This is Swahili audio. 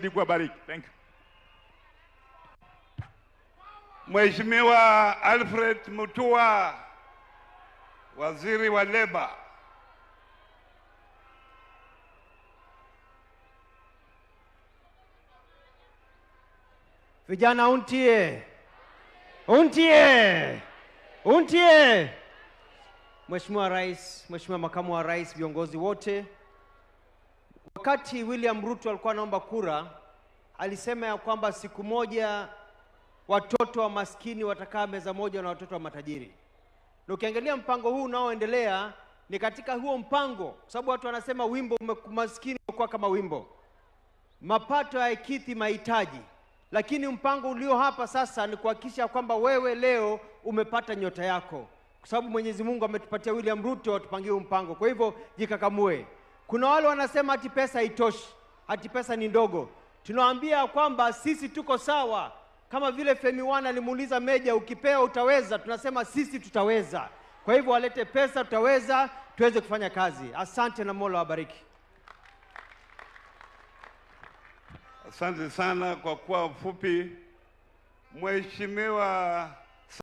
Kuwabariki. Thank you. Mheshimiwa Alfred Mutua, Waziri wa Leba. Vijana untie. Untie. Untie. Mheshimiwa Rais, Mheshimiwa Makamu wa Rais, viongozi wote, wakati William Ruto alikuwa anaomba kura, alisema ya kwamba siku moja watoto wa maskini watakaa meza moja na watoto wa matajiri. Na ukiangalia mpango huu unaoendelea ni katika huo mpango, kwa sababu watu wanasema wimbo maskini umekuwa kama wimbo. Mapato hayakidhi mahitaji. Lakini mpango ulio hapa sasa ni kuhakikisha kwamba wewe leo umepata nyota yako. Kwa sababu Mwenyezi Mungu ametupatia William Ruto atupangie mpango. Kwa hivyo jikakamue. Kuna wale wanasema ati pesa haitoshi, ati pesa ni ndogo. Tunawaambia kwamba sisi tuko sawa. Kama vile Femi Wana alimuuliza Meja, ukipewa utaweza? Tunasema sisi tutaweza. Kwa hivyo walete pesa, tutaweza, tuweze kufanya kazi. Asante na Mola wabariki. Asante sana kwa kuwa mfupi. Mheshimiwa